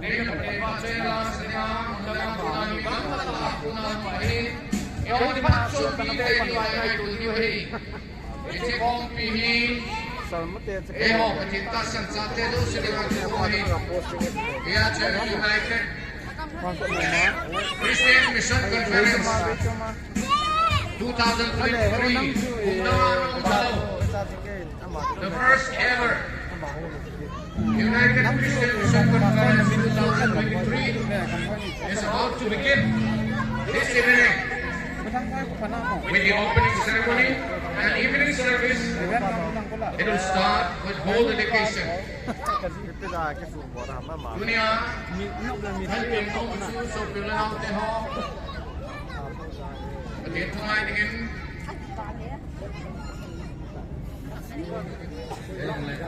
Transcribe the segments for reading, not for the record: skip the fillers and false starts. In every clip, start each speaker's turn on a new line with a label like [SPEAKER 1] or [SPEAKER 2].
[SPEAKER 1] Dengan Vahchoila sedang dalam bulan Bangla bulan Mahin, yang dimaksud kita itu diuhi. Ini kompihi, pecinta sensate itu sedang diuhi. Ia jadi United Christian Mission Conference 2023. The first ever United Christian Mission Conference 2023 is about to begin this evening with the opening ceremony and evening service. It will start with whole dedication. Dunia, helping to so people out there home. Again, tonight again.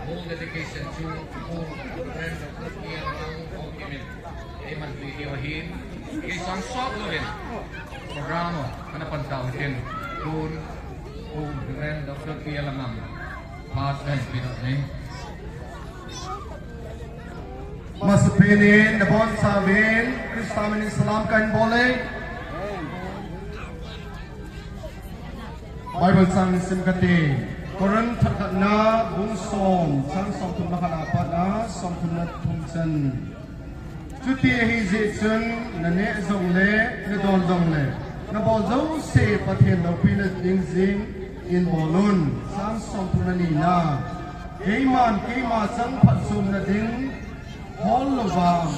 [SPEAKER 1] Whole dedication to whole friends of the year of women. Eman videohin. Isang shot din. Programa kana pantawin dun friend of the year lang. Past and present.
[SPEAKER 2] Masapinin na bon sabin Kristamin Islam kan boleh. Bible sang simkati. Koran na bungsom sang somtun makalapat na somtun na tumsan. Cuti hizitsun na ne zongle na don zongle. Na bozo se pathen na pinat dingzing in bolun sang somtun na nina. Keima sang patsum na ding hol lova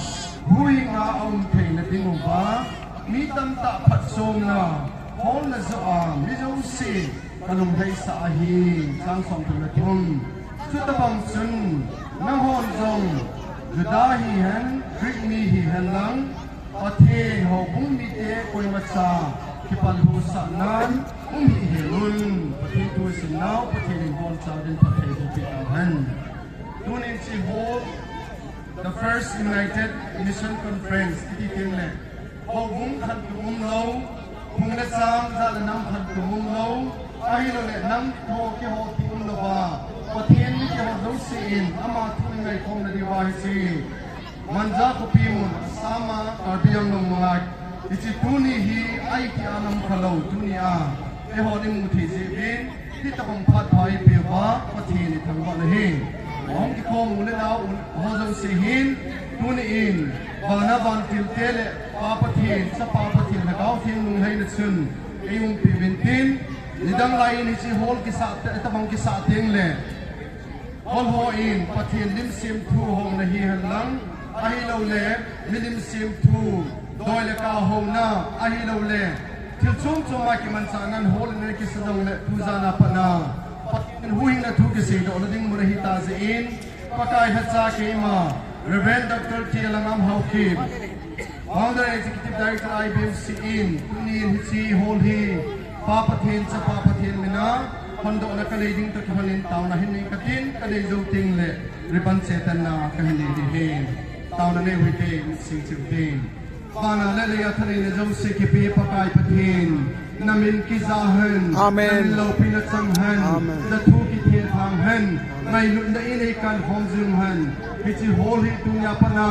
[SPEAKER 2] hui nga aum thei na ding uba mi tam ta patsum na hol na zoam mi zo se kanum hai sa ahi sang song tu na tum chutabang sun na hon zong judahi han krikni hi han lang pathe ho bum mi te koi macha kipal hu sa nan hi helun pathe tu sin nau pathe ni hon cha den pathe tu pi han tunin si ho the first United Mission Conference iti tingle ho bum khan tu lo hung na sang za la nam khan tu lo ahilo le nam tho ke ho ti lo ba pathian ni ke ho do sin ama thun ngai khom na diwahi si manja ko pi mun sama arbiang no mga ichi tuni hi ai ki anam khalo dunia e ho ni mu thi si bin ti ta bang phat phai pe ba pathian ni thang ba le hi ong ki khom le na ho zo si hin tuni in bana ban til tele pa pathian sa pa pathian na gao thiên nung hai na sun e yung pi bin Nidang lain isi hol kisah itabang kisah ting le hol ho in pathin lim sim thu hong na hi han lang ahi lo le lim sim thu doi le ka hong na ahi lo le til chung chung ma ki man sa nan hol ne ki sadong le thu za na pa na pathin huing na thu ki si do na ding murahi ta ze in pakai hatsa ke ma Reverend Dr. Tielangam Haukim Founder Executive Director IBMC in tunin hisi hol hi Papathin sa papathin mina hondo na kaliding to kihalin tao na hindi katin kalay zouting le riban setan na kahilihin tao na newite sing sing pana le le athari na zou se kipi pakai pathin namin kizahan amen lo pinatsamhan da thu ki the thanghan mai lu na inay kan homzumhan hichi holi tunya pana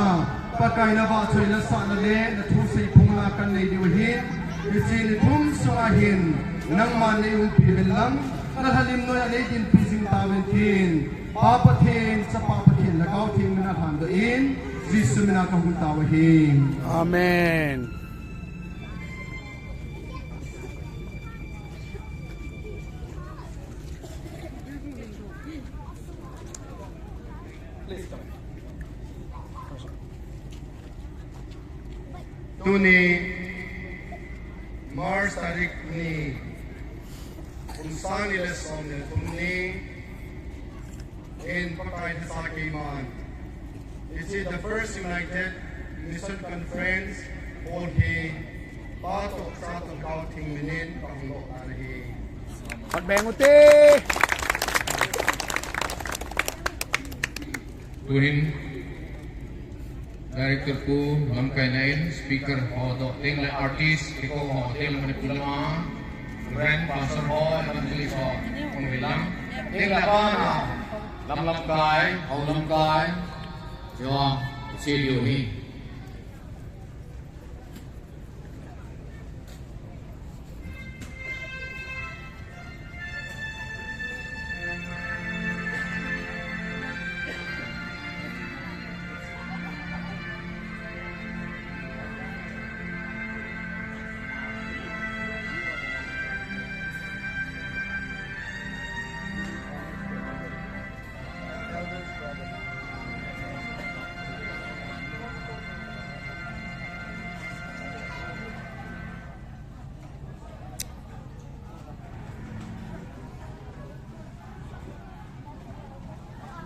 [SPEAKER 2] pakai na Vahchoila sa na le na thu se phungla kan nei diwhin Isin itum suahin nang mani yung pibilang nalhalim no yan ay din pising tawentin papathin sa papathin lakaw ting minakhandoin Jisu minakahuntawahin
[SPEAKER 3] Amen.
[SPEAKER 2] Tuni Mars tarik ni unsani lesom ni tumni in pakai sa kiman. This is the first United Mission Conference hold he patok sa kauting minin panglo tanahi.
[SPEAKER 3] Pagbenguti.
[SPEAKER 1] Tuhin Director ko Lamkay Nain, Speaker Hodo Ting le Artist, Iko Hodo Ting Manipulama, Grand Pastor Ho, Evangelist Ho, Kung Wilang, Ting le Bana, Lamkay, Ho Lamkay, Yo, studio ni.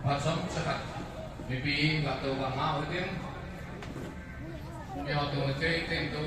[SPEAKER 1] Assam sekat, maybe nggak tahu nggak mau itu, ya tahu aja itu.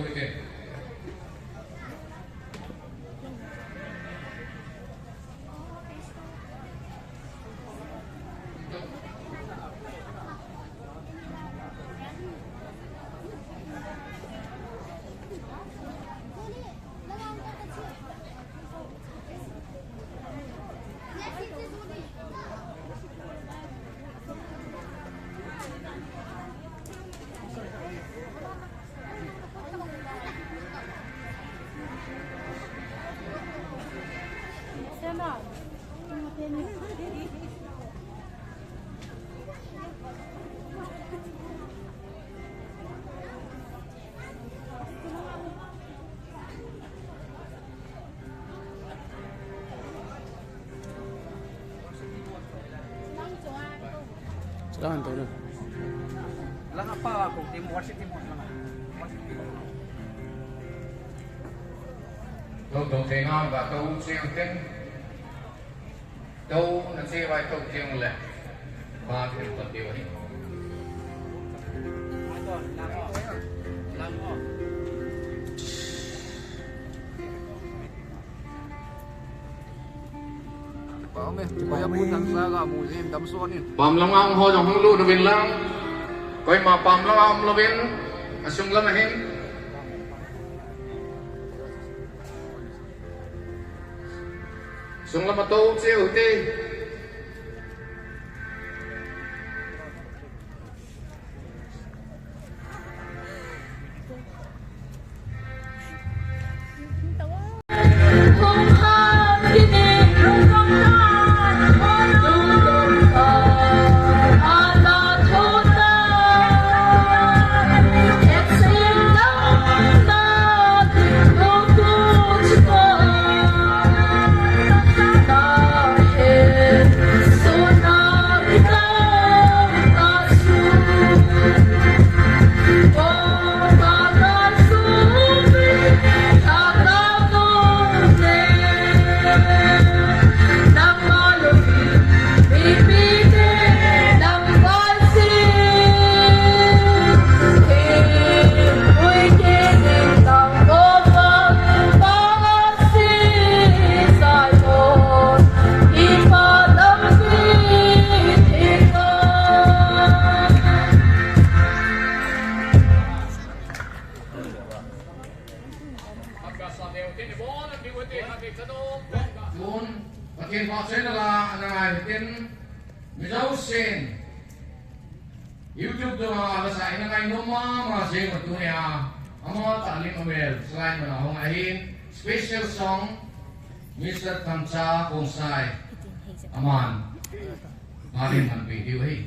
[SPEAKER 3] Silakan turun.
[SPEAKER 4] Lang apa aku tim wasit tim lang.
[SPEAKER 1] Đầu tiên và tôi siêu tiếng tôi nó sẽ vai tôi riêng lệ và thì phần điều ấy pam lang ang ho jong lu do bin lang koi ma pam lang am lo bin asung lam hin sung lam to siêu ti Makin vaksin adalah anak makin misausin YouTube tu mga sa ina kay numa masing matuya amo talim amel selain manahong ahin special song Mr. Kamsa Konsai aman marin man video hi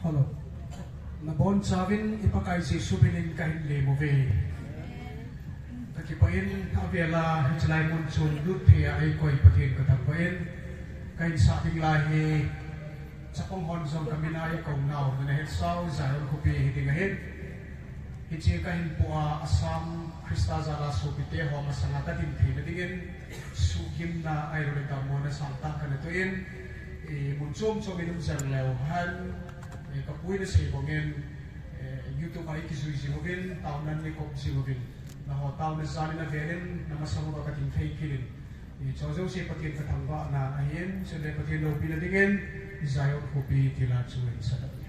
[SPEAKER 5] Hello. Nabon sabin ipakai si subilin kahin lemovi. Takipain avela jelai muncul luthi ay koi patin katapain kain sabing lahi sa penghonsong kami na ay kong nao na saw zayon kupi hitingahin. Hiji kahin pua Assam Krista zara supite ho masangata dinti na dingin sugim na ay rulita mo na santa kanatuin muncul so minum zang lewhan kapuin na sa ibongin YouTube ay kisuisimugin taonan ni kong simugin na ho taon na sali na verin na masamuro kating fakein chozo si patin katangwa na ahin sila patin no binadigin zayon kopi tila chuin sa tabi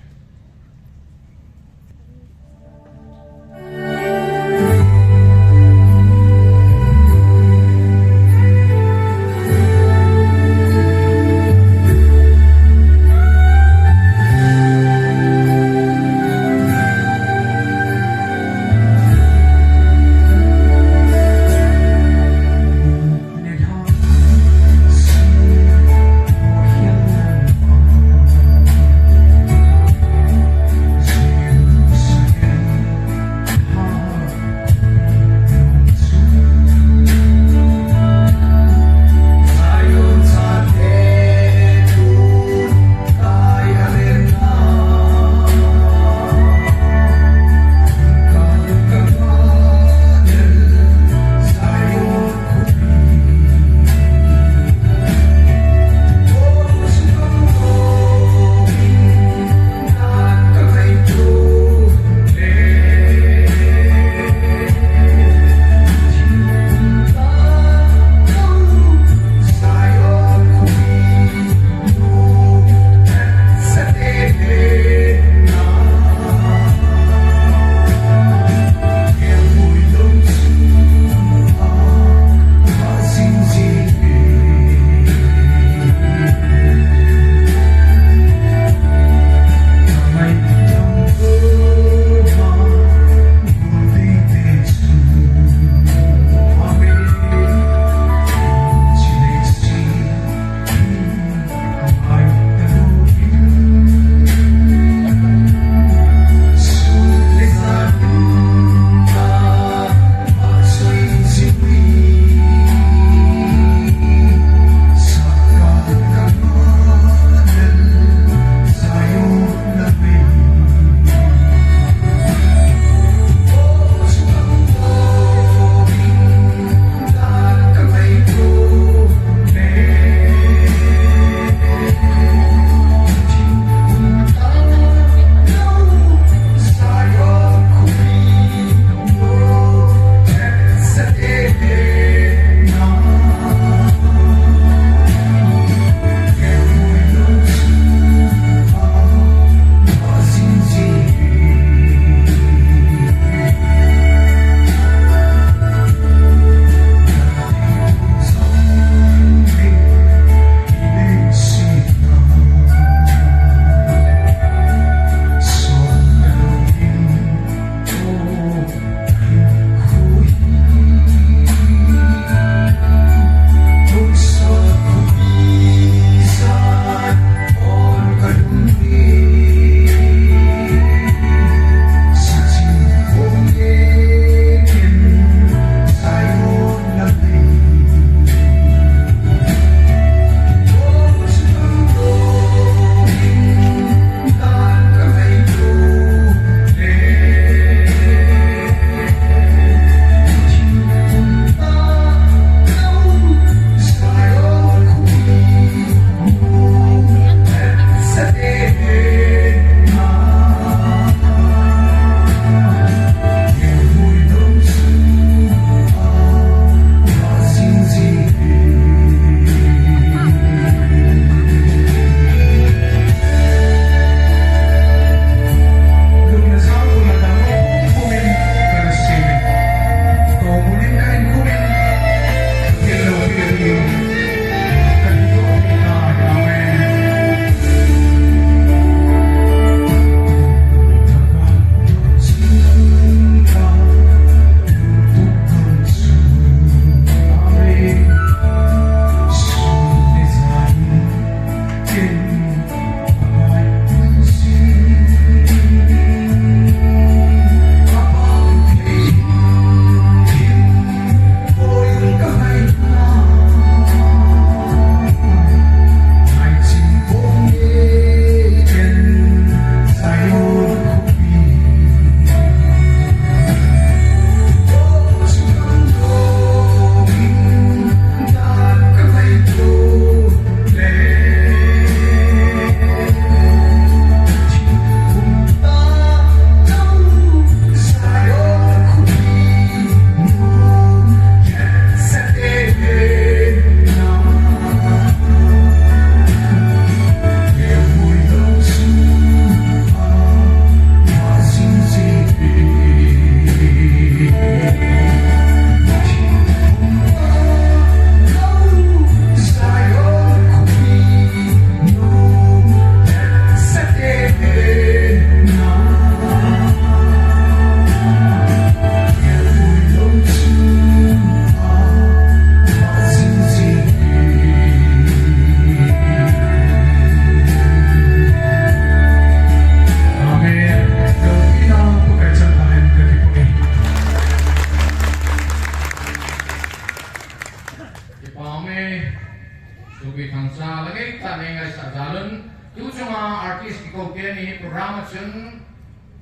[SPEAKER 1] artist ki ko ke ni program chun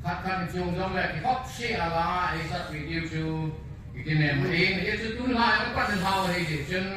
[SPEAKER 1] khat khat chung jong le ki hop si ala ai sat video chu ki ne mai ni chu tun la pa den haw hei chun